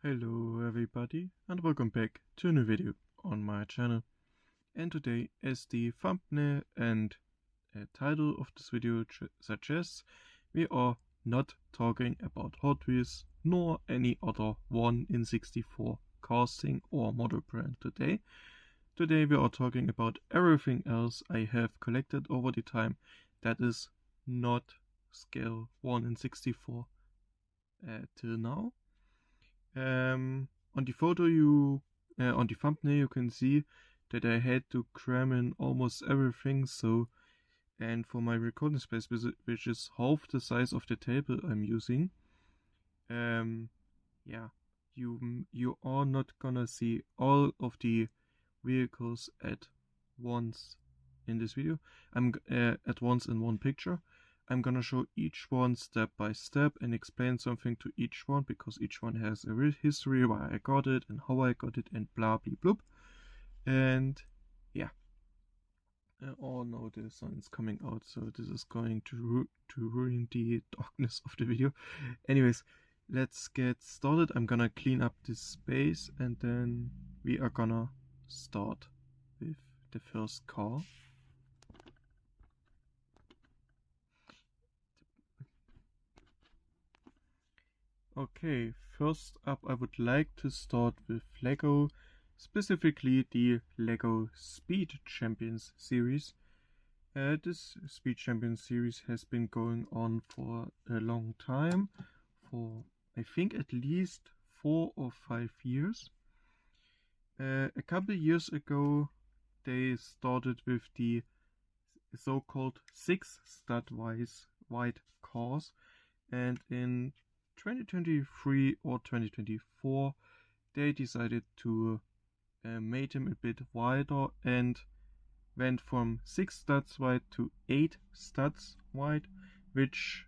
Hello everybody and welcome back to a new video on my channel. And today, as the thumbnail and title of this video suggests, we are not talking about Hot Wheels nor any other 1 in 64 casting or model brand today. Today we are talking about everything else I have collected over the time that is not scale 1 in 64 till now. On the photo on the thumbnail you can see that I had to cram in almost everything, and for my recording space, which is half the size of the table I'm using, yeah, you are not gonna see all of the vehicles at once in this video. At once in one picture. I'm gonna show each one step by step and explain something to each one, because each one has a real history, why I got it and how I got it and blah blah blah. And yeah. Oh no, the sun is coming out, so this is going to ruin the darkness of the video. Anyways, let's get started. I'm gonna clean up this space and then we are gonna start with the first car. Okay, first up I would like to start with LEGO, specifically the LEGO Speed Champions series. This Speed Champions series has been going on for a long time, for I think at least 4 or 5 years. A couple years ago they started with the so-called 6 stud-wide cars, and in 2023 or 2024 they decided to make them a bit wider and went from 6 studs wide to 8 studs wide, which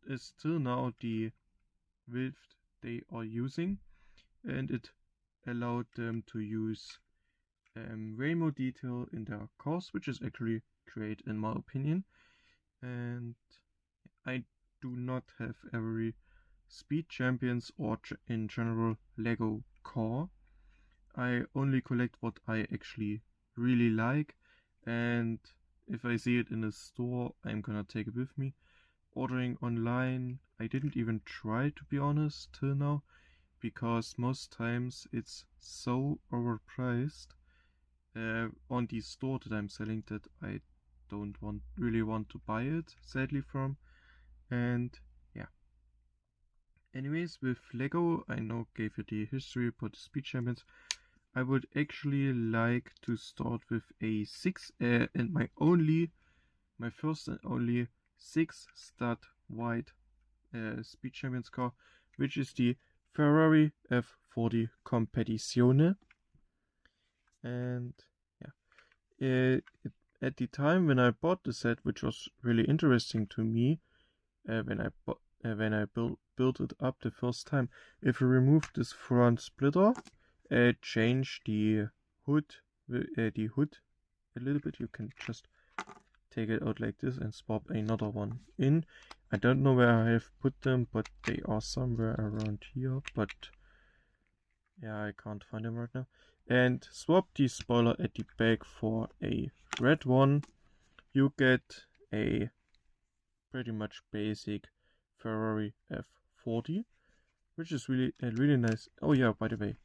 is still now the width they are using, and it allowed them to use rainbow detail in their cars, which is actually great in my opinion. And I do not have every Speed Champions or in general LEGO car. I only collect what I actually really like, and if I see it in a store I'm gonna take it with me. Ordering online I didn't even try, to be honest, till now, because most times it's so overpriced on the store that I'm selling that I don't really want to buy it, sadly, from. And yeah. Anyways, with LEGO, I now gave you the history about the Speed Champions. I would actually like to start with a 6 and my first and only 6 stud wide Speed Champions car, which is the Ferrari F40 Competizione. And yeah, at the time when I bought the set, which was really interesting to me, when I built it up the first time, if you remove this front splitter, change the hood a little bit, you can just take it out like this and swap another one in. I don't know where I have put them, but they are somewhere around here, but yeah, I can't find them right now. And swap the spoiler at the back for a red one. You get a pretty much basic Ferrari F40, which is really nice. Oh yeah, by the way,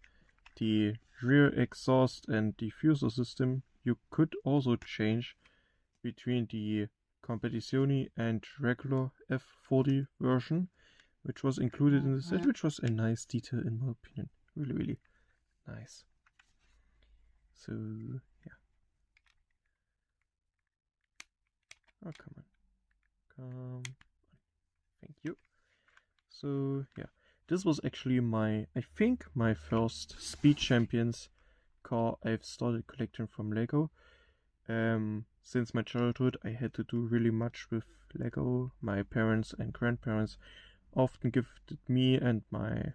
the rear exhaust and diffuser system you could also change between the Competizione and regular F40 version, which was included in the set, which was a nice detail in my opinion. Really nice. So yeah. Oh, come on. Thank you. So yeah, this was actually I think my first Speed Champions car I've started collecting from LEGO. Since my childhood I had to do really much with LEGO. My parents and grandparents often gifted me and my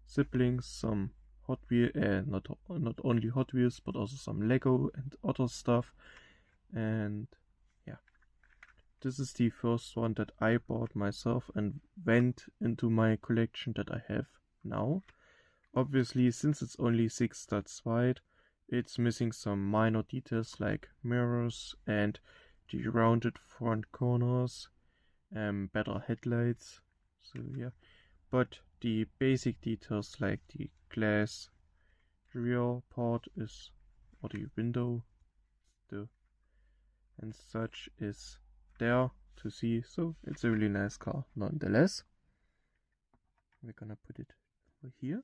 siblings some Hot Wheels, not only Hot Wheels but also some LEGO and other stuff. And yeah, this is the first one that I bought myself and went into my collection that I have now. Obviously, since it's only 6 studs wide, it's missing some minor details like mirrors and the rounded front corners, better headlights, so yeah. But the basic details like the glass rear part is, or the window, and such is there to see, so it's a really nice car nonetheless. We're gonna put it over here.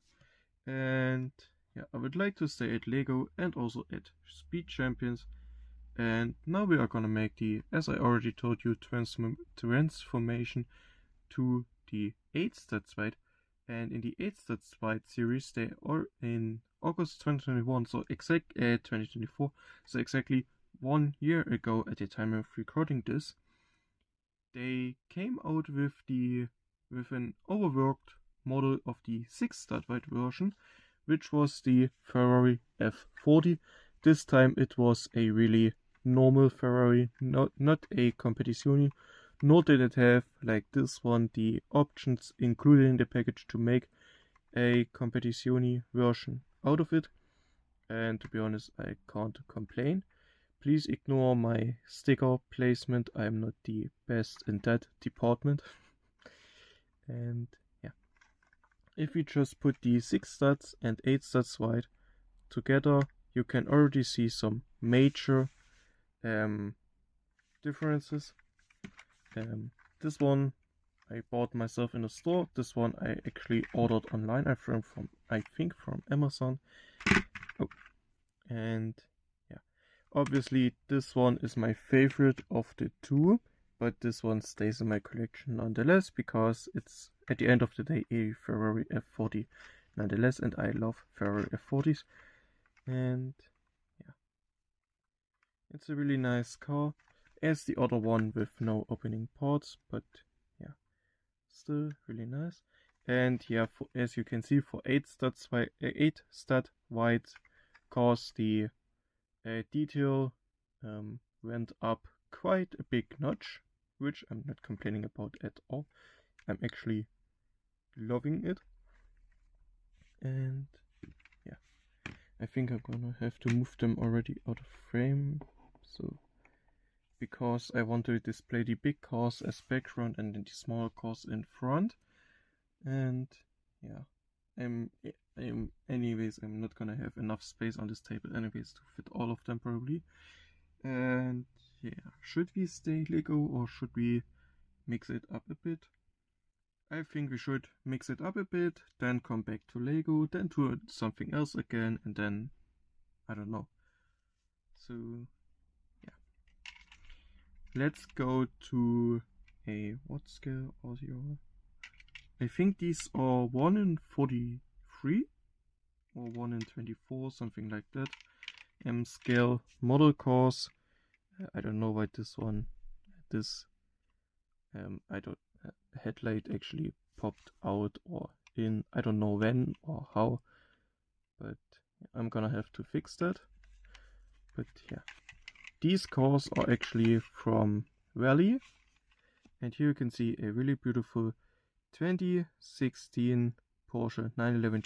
And yeah, I would like to stay at Lego and also at Speed Champions. And now we are gonna make the, as I already told you, transformation to the 8 studs wide. And in the 8 studs wide series, they are in August 2021, so 2024, so exactly 1 year ago at the time of recording this, they came out with an overworked model of the 6 stud wide version, which was the Ferrari F40. This time it was a really normal Ferrari, not a Competizione, nor did it have, like this one, the options included in the package to make a Competizione version out of it. And to be honest, I can't complain. Please ignore my sticker placement, I'm not the best in that department. And yeah, if we just put the 6 studs and 8 studs wide together, you can already see some major differences. This one I bought myself in a store. This one I actually ordered online. I think from Amazon. Oh, and yeah, obviously this one is my favorite of the two, but this one stays in my collection nonetheless because it's at the end of the day a Ferrari F40 nonetheless, and I love Ferrari F40s. And yeah, it's a really nice car, as the other one with no opening parts, but yeah, still really nice. And yeah, as you can see, for 8 stud wide cars, the detail went up quite a big notch, which I'm not complaining about at all. I'm actually loving it. And yeah, I think I'm gonna have to move them already out of frame, so because I want to display the big cars as background and then the small cars in front. And yeah, anyways, I'm not gonna have enough space on this table anyways to fit all of them probably. And yeah, should we stay Lego or should we mix it up a bit? I think we should mix it up a bit, then come back to Lego, then to something else again, and then I don't know. So yeah, let's go to a what scale audio? I think these are 1 in 43 or 1 in 24, something like that. M scale model cars. I don't know why this one, headlight actually popped out or in, I don't know when or how, but I'm gonna have to fix that. But yeah, these cars are actually from Welly, and here you can see a really beautiful 2016 Porsche 911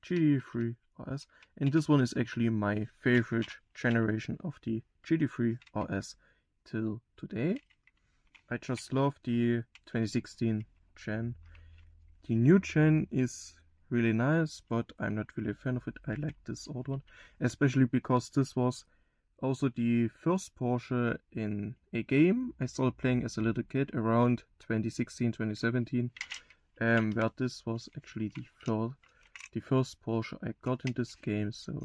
GT3 RS, and this one is actually my favorite generation of the GT3 RS till today. I just love the 2016 gen. The new gen is really nice, but I'm not really a fan of it. I like this old one, especially because this was also the first Porsche in a game I started playing as a little kid around 2016-2017, where this was actually the first Porsche I got in this game, so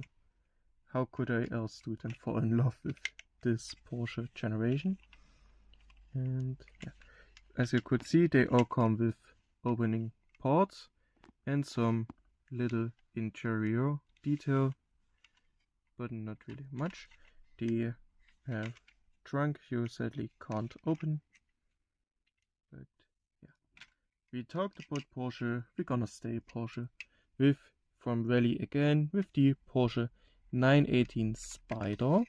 how could I else do than fall in love with this Porsche generation? And yeah, as you could see, they all come with opening parts and some little interior detail, but not really much. The trunk you sadly can't open, but yeah, we talked about Porsche, we're gonna stay Porsche with, from Welly again, with the Porsche 918 Spider.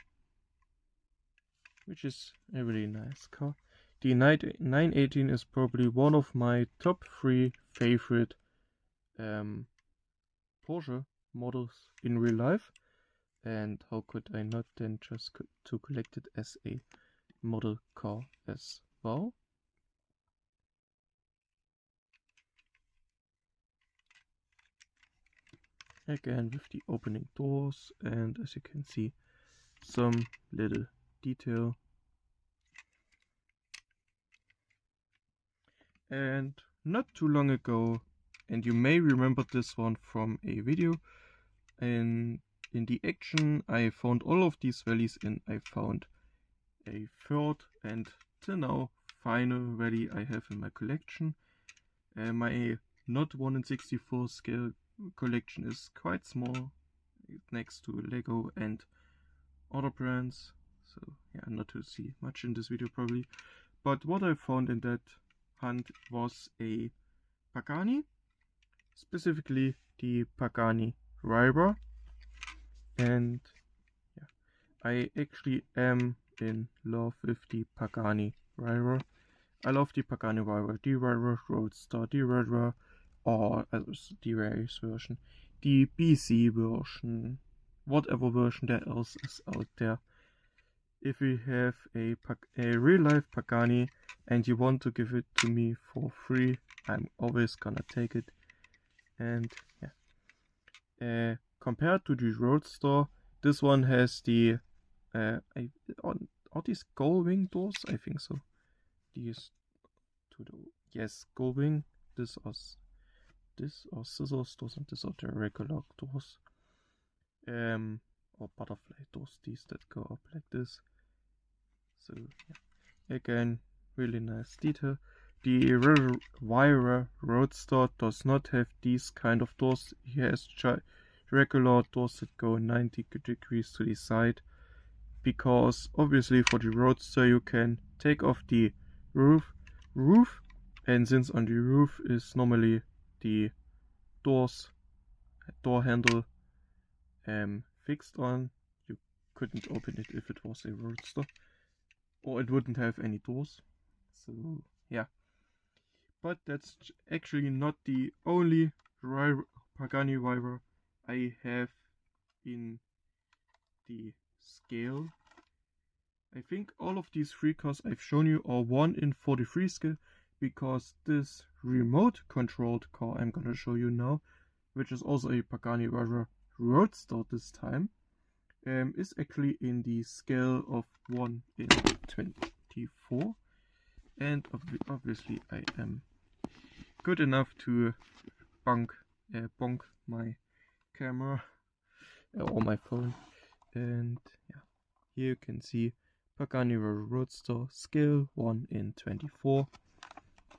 which is a really nice car. The 918 is probably one of my top 3 favorite Porsche models in real life, and how could I not then just to collect it as a model car as well. Again with the opening doors, and as you can see, some little detail. And not too long ago, and you may remember this one from a video, and in the action I found all of these Wellys, and I found a third and till now final Welly I have in my collection. My not 1 in 64 scale collection is quite small next to Lego and other brands, so yeah, not to see much in this video probably. But what I found in that hunt was a Pagani, specifically the Pagani Rider, and yeah, I actually am in love with the Pagani Rider. I love the Pagani Rider, the Rider Roadster, the Rider, or the race version, the BC version, whatever version there else is out there. If you have a real life Pagani and you want to give it to me for free, I'm always gonna take it. And yeah, compared to the Roadster, this one has the are these gull wing doors? I think so. These yes, gull wing. This are scissors doors, and these are the regular doors. Or butterfly doors, these that go up like this. So yeah, again, really nice detail. The Wire Roadster does not have these kind of doors. He has regular doors that go 90 degrees to the side, because obviously for the Roadster you can take off the roof, and since on the roof is normally the door handle fixed on, you couldn't open it if it was a Roadster, or it wouldn't have any doors. So yeah, but that's actually not the only Pagani Rider I have in the scale. I think all of these 3 cars I've shown you are 1 in 43 scale, because this remote controlled car I'm gonna show you now, which is also a Pagani Rider Roadster this time, is actually in the scale of 1 in 24, and obviously I am good enough to bonk my camera or my phone, and yeah, here you can see Pagani Roadster scale 1 in 24.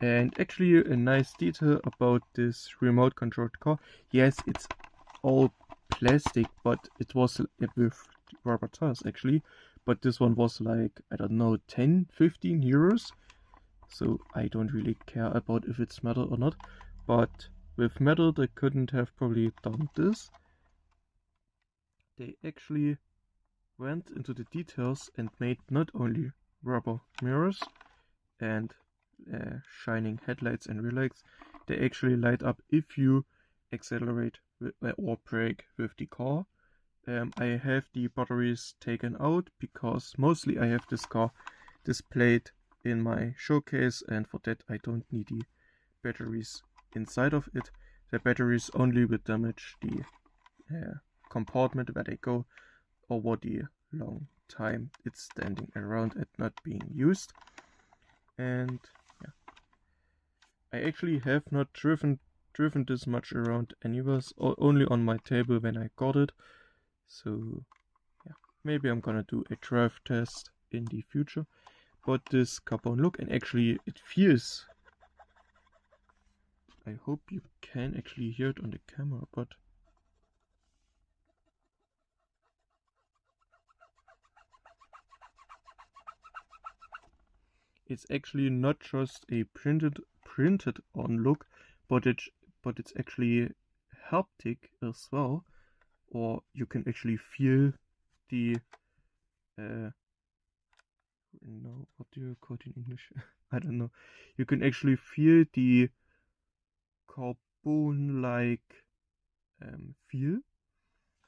And actually a nice detail about this remote controlled car, yes, it's all plastic, but it was with rubber tires actually, but this one was like, I don't know, 10-15 euros, so I don't really care about if it's metal or not. But with metal they couldn't have probably done this. They actually went into the details and made not only rubber mirrors and shining headlights and rear lights, they actually light up if you accelerate or brake with the car. I have the batteries taken out because mostly I have this car displayed in my showcase, and for that I don't need the batteries inside of it. The batteries only will damage the compartment where they go over the long time it's standing around and not being used. And yeah, I actually have not driven this much around anyways, or only on my table when I got it. So yeah, maybe I'm gonna do a drive test in the future. But this carbon look, and actually it feels, I hope you can actually hear it on the camera, but it's actually not just a printed on look, but it's actually haptic as well, or you can actually feel the no, what do you call it in English? I don't know. You can actually feel the carbon-like feel.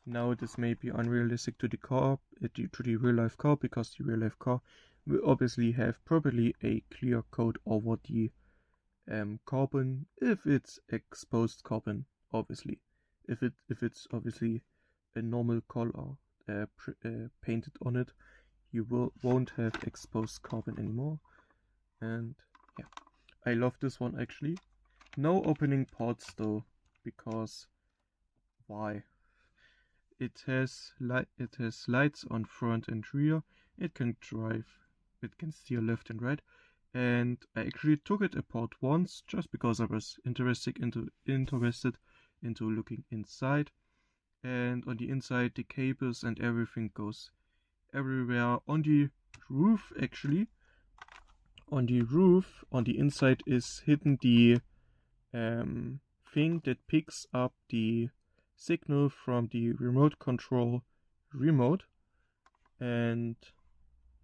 Now this may be unrealistic to the car, to the real-life car, because the real-life car will obviously have probably a clear coat over the carbon, if it's exposed carbon, obviously. If it's obviously a normal color painted on it, you won't have exposed carbon anymore. And yeah, I love this one actually. No opening parts though, because why? It has lights on front and rear. It can drive. It can steer left and right. And I actually took it apart once just because I was interested into looking inside. And on the inside, the cables and everything goes everywhere. On the roof, actually, on the inside is hidden the thing that picks up the signal from the remote control remote. And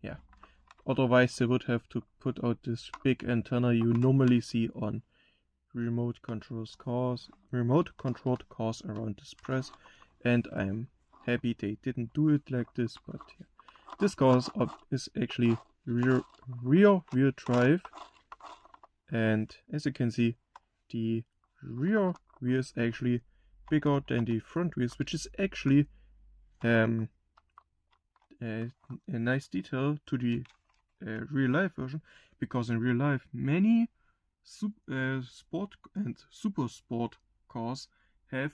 yeah, otherwise they would have to put out this big antenna you normally see on remote controlled cars around this press, and I'm happy they didn't do it like this. But yeah, this car is actually rear wheel drive, and as you can see, the rear wheel is actually bigger than the front wheels, which is actually a nice detail to the real life version, because in real life many sport and super sport cars have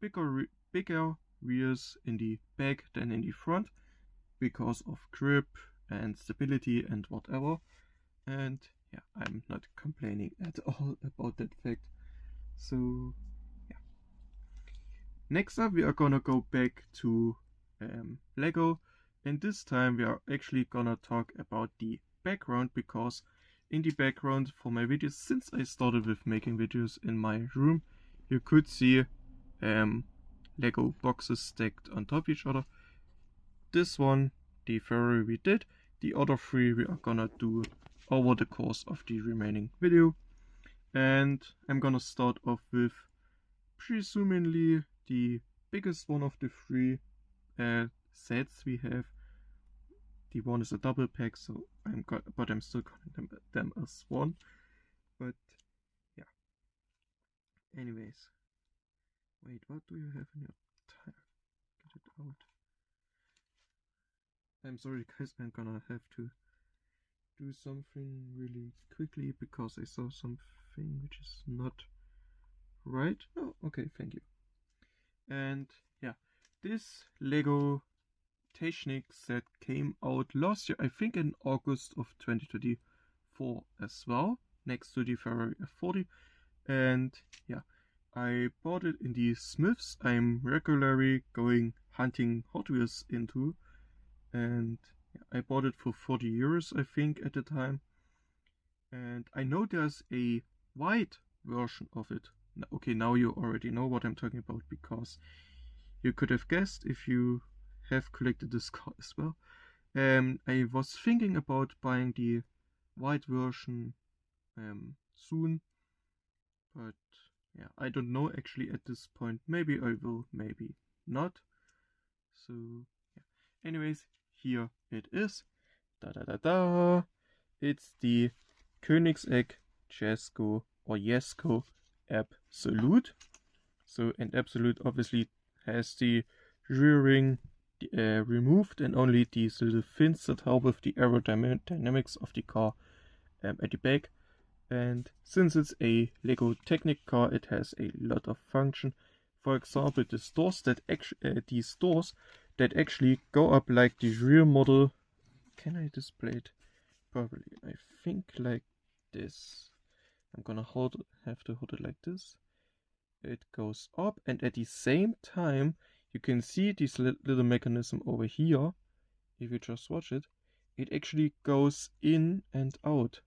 bigger wheels in the back than in the front, because of grip and stability and whatever. And yeah, I'm not complaining at all about that fact. So yeah, next up we are gonna go back to Lego, and this time we are actually gonna talk about the background, because in the background for my videos, since I started with making videos in my room, you could see Lego boxes stacked on top of each other. This one, the Ferrari, we did. The other three we are gonna do over the course of the remaining video. And I'm gonna start off with presumably the biggest one of the three sets we have. The one is a double pack, so but I'm still calling them as one. But yeah. Anyways, wait, what do you have in your tire? Get it out. I'm sorry, guys. I'm gonna have to do something really quickly because I saw something which is not right. Oh, okay, thank you. And yeah, this Lego Technik set came out last year, I think in August of 2024 as well, next to the Ferrari F40. And yeah, I bought it in the Smiths I'm regularly going hunting Hot Wheels into, and yeah, I bought it for 40 euros I think at the time. And I know there's a white version of it. Okay, now you already know what I'm talking about, because you could have guessed if you have collected this car as well. I was thinking about buying the white version soon, but yeah, I don't know actually at this point. Maybe I will, maybe not. So yeah. Anyways, here it is. Da da da da. It's the Koenigsegg Jesko or Jesko Absolute. So, and Absolute obviously has the rear ring removed, and only these little fins that help with the aerodynamics of the car at the back. And since it's a Lego Technik car, it has a lot of function. For example, these doors that actually go up like the rear model. Can I display it properly? I think like this. I'm gonna have to hold it like this. It goes up, and at the same time you can see this little mechanism over here. If you just watch it, it actually goes in and out,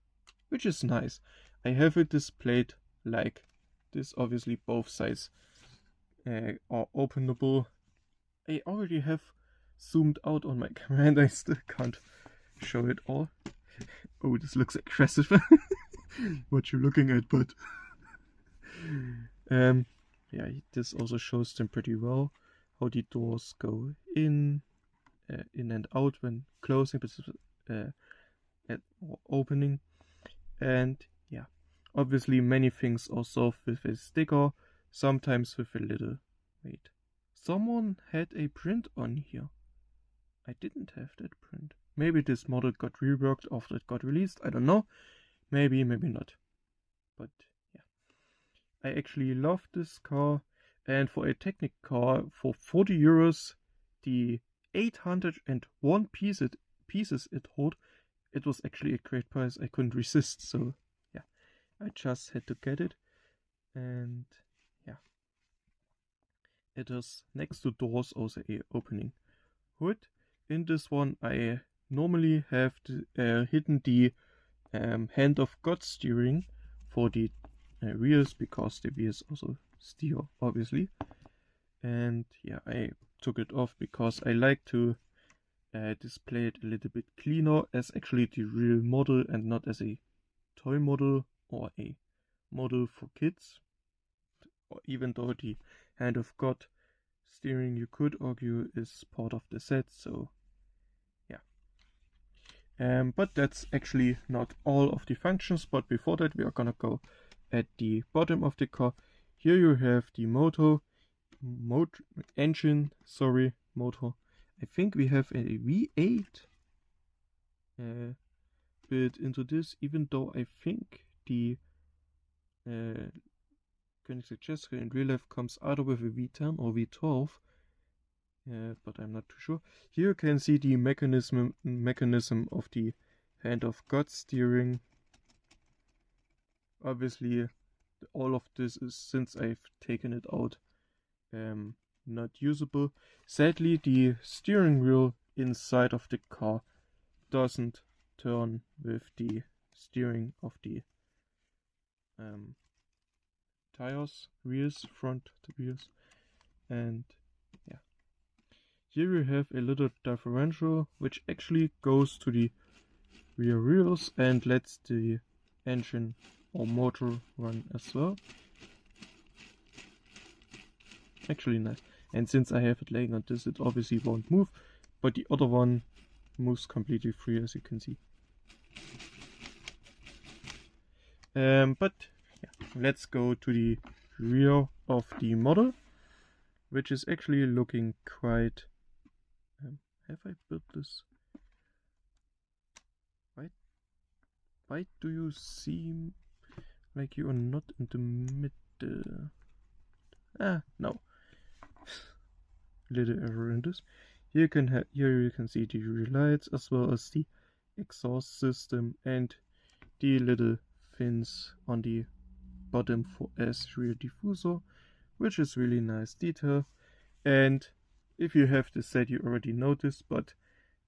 which is nice. I have it displayed like this. Obviously both sides are openable. I already have zoomed out on my camera and I still can't show it all. Oh, this looks aggressive. What you're looking at, but yeah, this also shows them pretty well. How the doors go in and out when closing, or opening. And yeah, obviously many things are solved with a sticker, sometimes with a little, wait, someone had a print on here. I didn't have that print. Maybe this model got reworked after it got released, I don't know. Maybe, maybe not. But yeah, I actually love this car, and for a Technic car for 40 euros, the 801 pieces it hold, it was actually a great price. I couldn't resist, so yeah, I just had to get it. And yeah, it is next to doors also a opening hood. In this one I normally have hidden the hand of God steering for the rears, because the rears also steer obviously. And yeah, I took it off because I like to display it a little bit cleaner as actually the real model and not as a toy model or a model for kids. Or even though the hand of God steering, you could argue, is part of the set, so yeah. But that's actually not all of the functions, but before that we are gonna go at the bottom of the car. Here you have the engine, motor. I think we have a V8 built into this, even though I think the Koenigsegg in real life comes either with a V10 or V12, but I'm not too sure. Here you can see the mechanism of the hand of God steering. Obviously, all of this is, since I've taken it out, not usable. Sadly, the steering wheel inside of the car doesn't turn with the steering of the tires, front wheels. And yeah, here you have a little differential which actually goes to the rear wheels and lets the engine or motor run as well. Actually nice. And since I have it laying on this, it obviously won't move, but the other one moves completely free, as you can see. But yeah, let's go to the rear of the model, which is actually looking quite... have I built this? Why do you seem like you are not in the middle? No. Little error in this. Here you can see the rear lights as well as the exhaust system and the little fins on the bottom for as rear diffuser, which is really nice detail. And if you have this set, you already noticed, but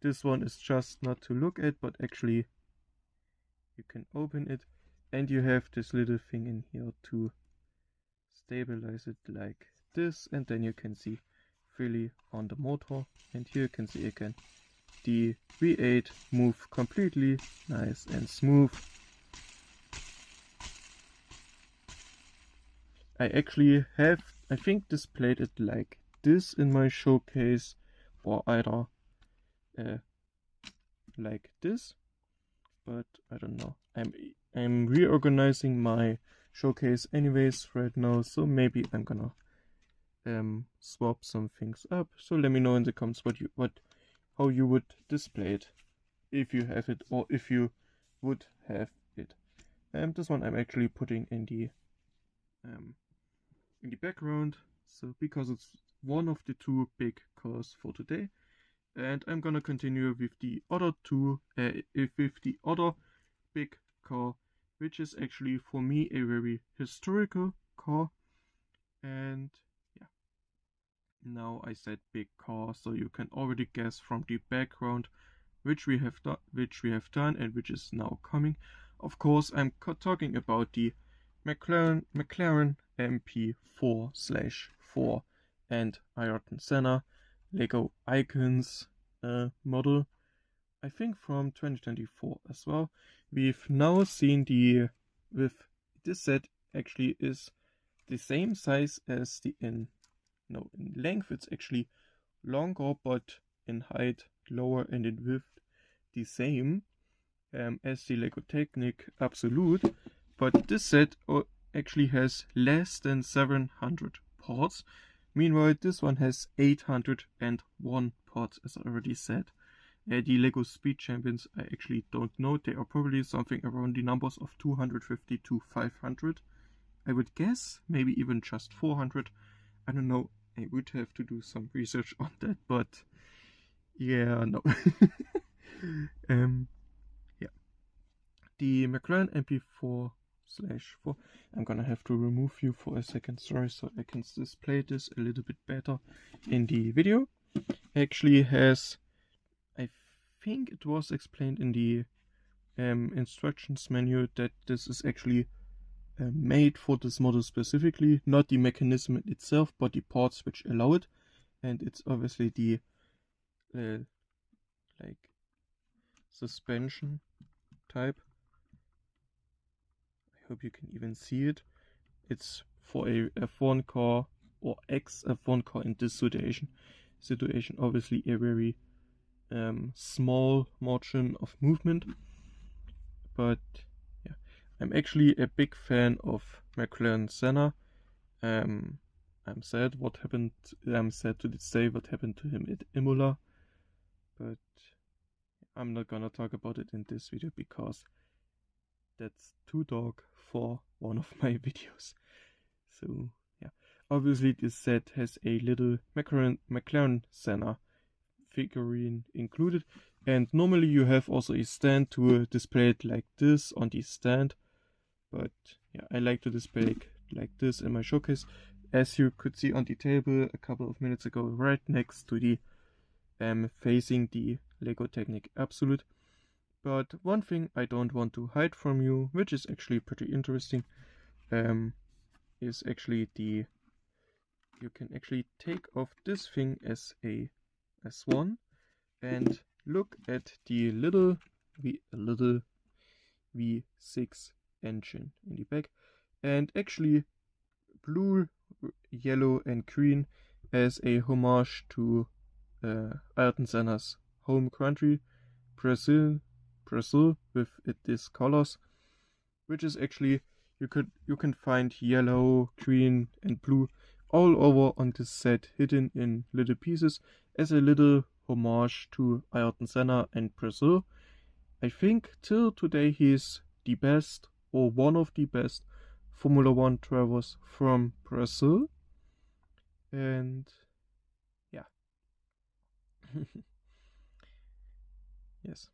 this one is just not to look at, but actually you can open it, and you have this little thing in here to stabilize it like this, and then you can see freely on the motor. And here you can see again the V8 move completely nice and smooth. I actually have, I think, displayed it like this in my showcase, or either like this, but I don't know. I'm reorganizing my showcase anyways right now, so maybe I'm gonna swap some things up. So let me know in the comments how you would display it, if you have it or if you would have it. This one I'm actually putting in the background, so because it's one of the two big cars for today. And I'm gonna continue with the other big car, which is actually for me a very historical car. And yeah, now I said big car, so you can already guess from the background which we have done and which is now coming. Of course, I'm talking about the McLaren MP4/4 and Ayrton Senna Lego Icons model. I think from 2024 as well. We've now seen with this set actually is the same size as in length it's actually longer, but in height lower, and in width the same as the Lego Technic Absolute. But this set actually has less than 700 parts. Meanwhile, this one has 801 parts, as I already said. The Lego Speed Champions, I actually don't know. They are probably something around the numbers of 250 to 500. I would guess, maybe even just 400. I don't know. I would have to do some research on that, but yeah, no. Yeah. The McLaren MP4/4. I'm gonna have to remove you for a second, sorry, so I can display this a little bit better in the video. Actually has, I think it was explained in the instructions menu that this is actually made for this model specifically, not the mechanism itself, but the parts which allow it. And it's obviously the like suspension type. I hope you can even see it. It's for a F1 car or ex-F1 car in this situation. Obviously a very small margin of movement, but yeah, I'm actually a big fan of McLaren Senna. I'm sad to say what happened to him at Imola, but I'm not gonna talk about it in this video because that's too dark for one of my videos. So yeah, obviously this set has a little McLaren Senna figurine included, and normally you have also a stand to display it like this on the stand, but yeah, I like to display it like this in my showcase, as you could see on the table a couple of minutes ago, right next to the facing the Lego Technic Absolute. But one thing I don't want to hide from you, which is actually pretty interesting, is actually you can actually take off this thing as a S1 and look at the little V6 engine in the back, and actually blue, yellow and green as a homage to Ayrton Senna's home country, Brazil, with these colors, which is actually you can find yellow, green and blue all over on this set, hidden in little pieces as a little homage to Ayrton Senna and Brazil. I think till today he is the best, or one of the best, Formula 1 drivers from Brazil. And yeah. Yes,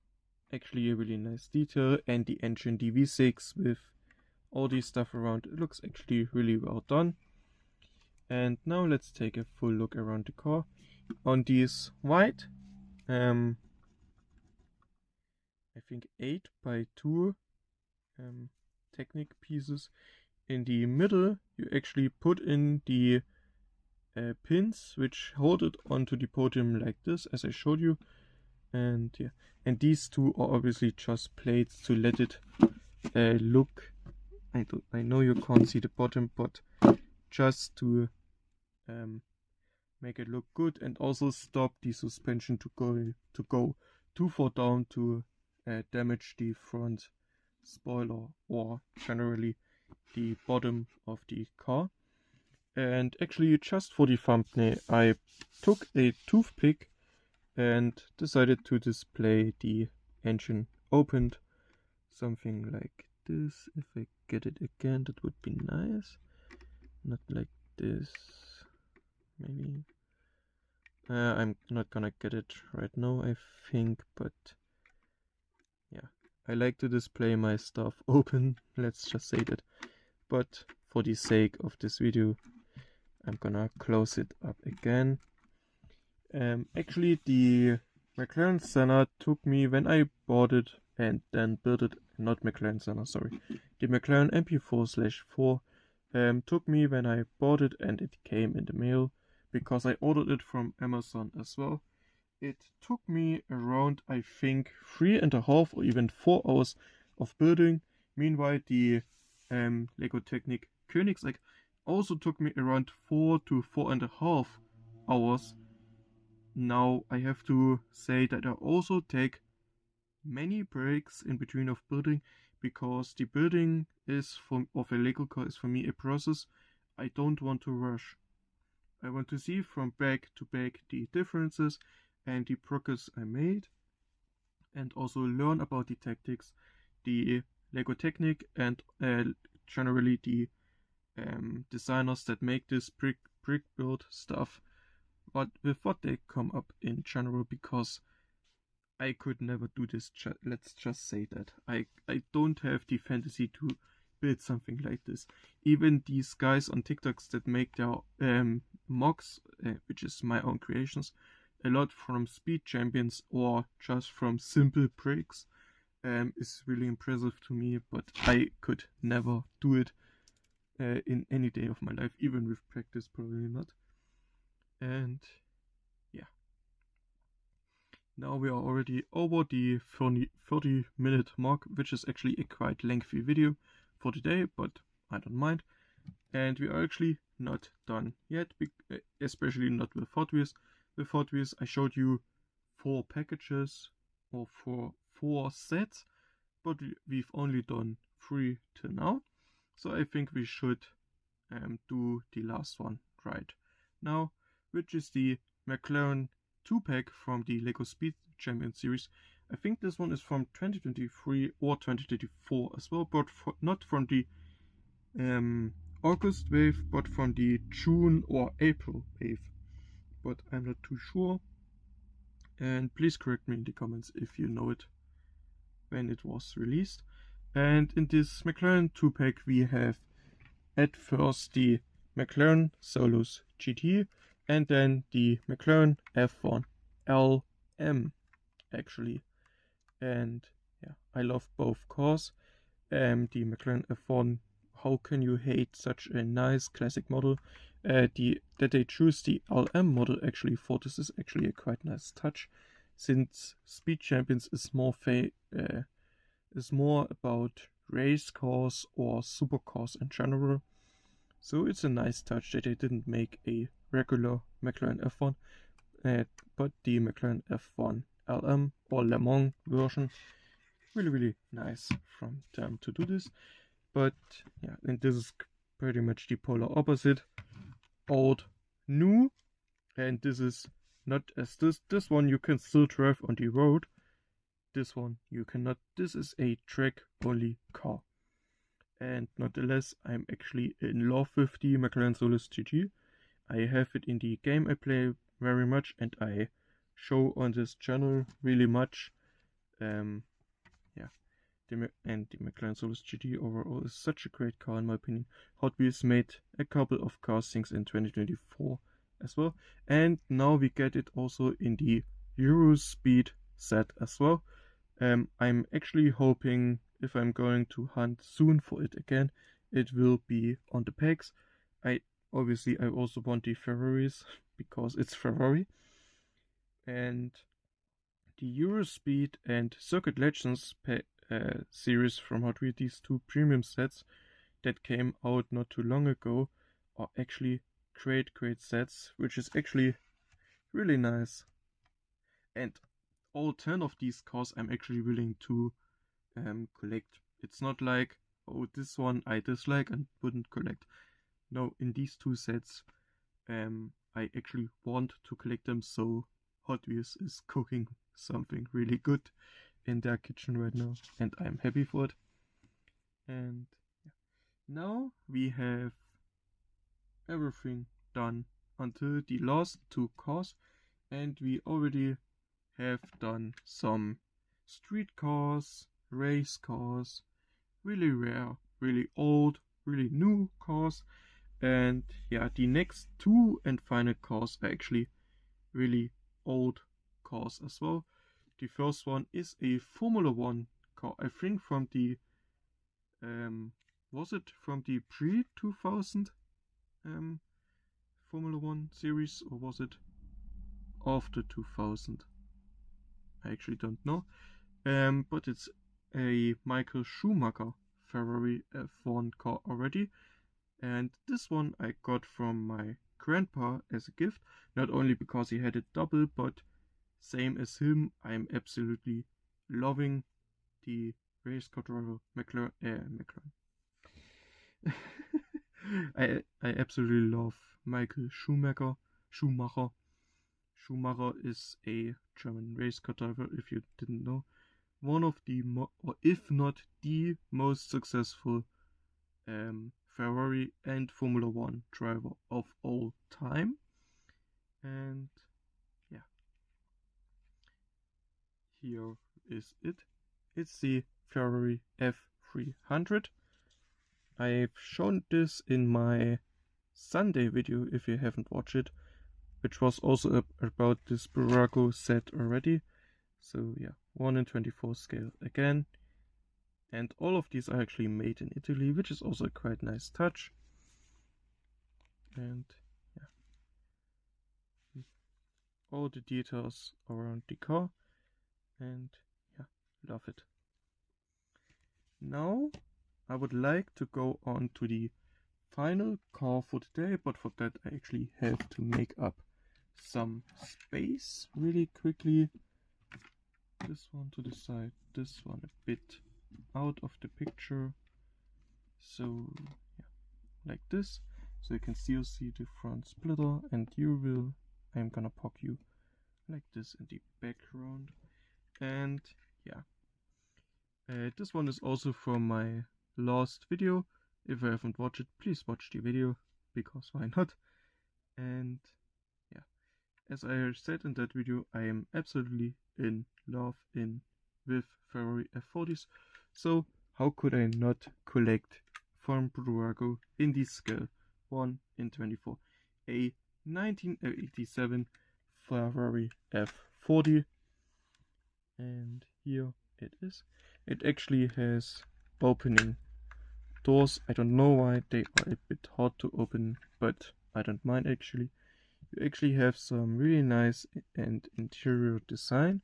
actually a really nice detail, and the engine, the V6 with all the stuff around, it looks actually really well done. And now let's take a full look around the car. On these white, I think 8x2 Technic pieces, in the middle you actually put in the pins which hold it onto the podium like this, as I showed you. And yeah, and these two are obviously just plates to let it look, I know you can't see the bottom, but just to make it look good, and also stop the suspension to go too far down to damage the front spoiler or generally the bottom of the car. And actually, just for the thumbnail, I took a toothpick and decided to display the engine opened, something like this. If I get it again, that would be nice. Not like this, maybe. I'm not gonna get it right now, I think, but yeah, I like to display my stuff open, let's just say that. But for the sake of this video, I'm gonna close it up again. Actually, the McLaren Senna took me, when I bought it and then built it, not McLaren Senna, sorry, the McLaren MP4/4 took me when I bought it and it came in the mail, because I ordered it from Amazon as well. It took me around, I think, 3.5 or even 4 hours of building. Meanwhile, the Lego Technic Koenigsegg also took me around 4 to 4.5 hours. Now I have to say that I also take many breaks in between of building, because the building of a Lego car is for me a process. I don't want to rush. I want to see from back to back the differences and the progress I made, and also learn about the tactics, the Lego Technic, and generally the designers that make this brick build stuff, but with what they come up in general, because I could never do this. Let's just say that I don't have the fantasy to build something like this. Even these guys on TikToks that make their mocks, which is my own creations, a lot from speed champions or just from simple bricks, is really impressive to me. But I could never do it in any day of my life, even with practice, probably not. And yeah. Now we are already over the 30-minute mark, which is actually a quite lengthy video for today, but I don't mind. And we are actually not done yet, especially not with Hot Wheels. With Hot Wheels, I showed you 4 packages or 4 sets, but we've only done 3 till now. So I think we should do the last one right now, which is the McLaren 2-pack from the Lego Speed Champion series. I think this one is from 2023 or 2024 as well, but not from the August wave, but from the June or April wave. But I'm not too sure. And please correct me in the comments if you know it when it was released. And in this McLaren 2-pack we have at first the McLaren Solus GT, and then the McLaren F1 LM actually. And yeah, I love both cars. The McLaren F1, how can you hate such a nice classic model? That they choose the LM model actually for this is actually a quite nice touch, since Speed Champions is more about race cars or supercars in general. So it's a nice touch that they didn't make a regular McLaren F1, but the McLaren F1 LM or Le Mans version. Really nice from them to do this. But yeah, and this is pretty much the polar opposite. Old, new, and this is not as this one you can still drive on the road. This one you cannot. This is a track only car. And nonetheless, I'm actually in love with the McLaren Solus GT. I have it in the game I play very much, and I show on this channel really much. Yeah, the McLaren Solus GT overall is such a great car in my opinion. Hot Wheels made a couple of castings in 2024 as well, and now we get it also in the Euro Speed set as well. I'm actually hoping, if I'm going to hunt soon for it again, it will be on the packs. I also want the Ferraris because it's Ferrari. And the Eurospeed and Circuit Legends series from Hot Wheels, these 2 premium sets that came out not too long ago, are actually great sets, which is actually really nice. And all 10 of these cars I'm actually willing to collect. It's not like, oh, this one I dislike and wouldn't collect. No, in these 2 sets I actually want to collect them, so Hot Wheels is cooking something really good in their kitchen right now, and I'm happy for it. And yeah. Now we have everything done until the last 2 cars, and we already have done some street cars, race cars, really rare, really old, really new cars. And yeah, the next 2 and final cars are actually really old cars as well. The first one is a Formula 1 car, I think from the was it from the pre-2000 Formula 1 series, or was it after 2000? I actually don't know. But it's a Michael Schumacher Ferrari F1 car already. And this one I got from my grandpa as a gift, not only because he had it double, but same as him, I'm absolutely loving the race car driver McLaren. I absolutely love Michael Schumacher. Schumacher is a German race car driver, if you didn't know. One of the, or if not the most successful Ferrari and Formula One driver of all time. And yeah, here is it. It's the Ferrari F300. I've shown this in my Sunday video if you haven't watched it, which was also about this Burago set already. So yeah, 1/24 scale again. And all of these are actually made in Italy, which is also a quite nice touch. And yeah, all the details around the car. And yeah, love it. Now I would like to go on to the final car for today, but for that I actually have to make up some space really quickly. This one to the side, this one a bit out of the picture. So yeah, like this. So you can still see the front splitter, and I'm gonna poke you like this in the background. And yeah, this one is also from my last video. If you haven't watched it, please watch the video, because why not? And yeah, as I said in that video, I am absolutely in love with Ferrari F40s. So how could I not collect from Burago in this scale 1/24 a 1987 Ferrari F40? And here it is. It actually has opening doors. I don't know why they are a bit hard to open, but I don't mind actually. You actually have some really nice and interior design,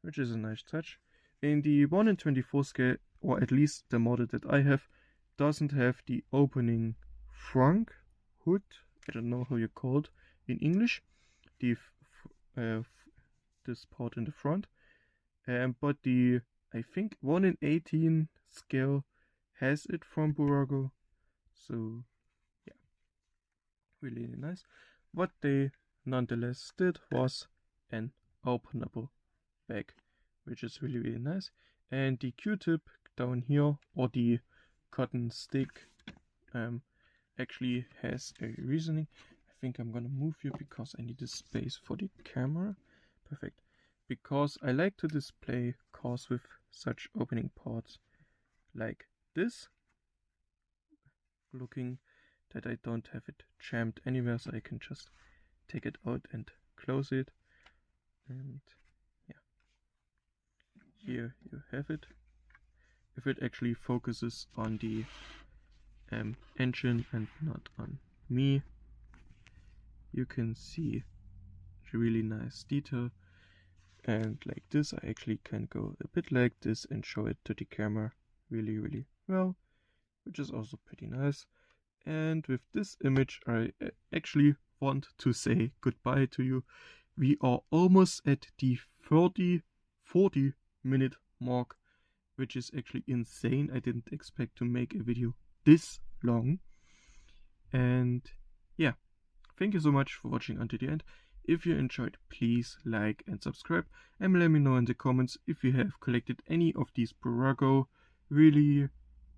which is a nice touch. In the 1/24 scale, or at least the model that I have, doesn't have the opening frunk hood. I don't know how you call it in English. This part in the front. But the, I think 1/18 scale has it from Burago. So yeah, really nice. What they nonetheless did was an openable bag, which is really nice. And the Q-tip down here, or the cotton stick, actually has a reasoning. I think I'm gonna move you because I need a space for the camera. Perfect. Because I like to display cars with such opening parts like this, looking that I don't have it jammed anywhere, so I can just take it out and close it. And yeah, here you have it. If it actually focuses on the engine and not on me, you can see a really nice detail. And like this, I actually can go a bit like this and show it to the camera really well, which is also pretty nice. And with this image, I actually want to say goodbye to you. We are almost at the 40 minute mark, which is actually insane. I didn't expect to make a video this long. And yeah, thank you so much for watching until the end. If you enjoyed, please like and subscribe, and let me know in the comments if you have collected any of these Burago, really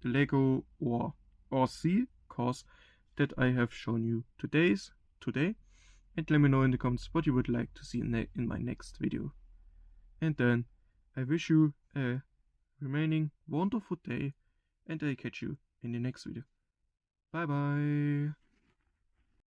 Lego or RC cars that I have shown you today, and let me know in the comments what you would like to see in my next video. And then I wish you a remaining wonderful day, and I catch you in the next video. Bye bye.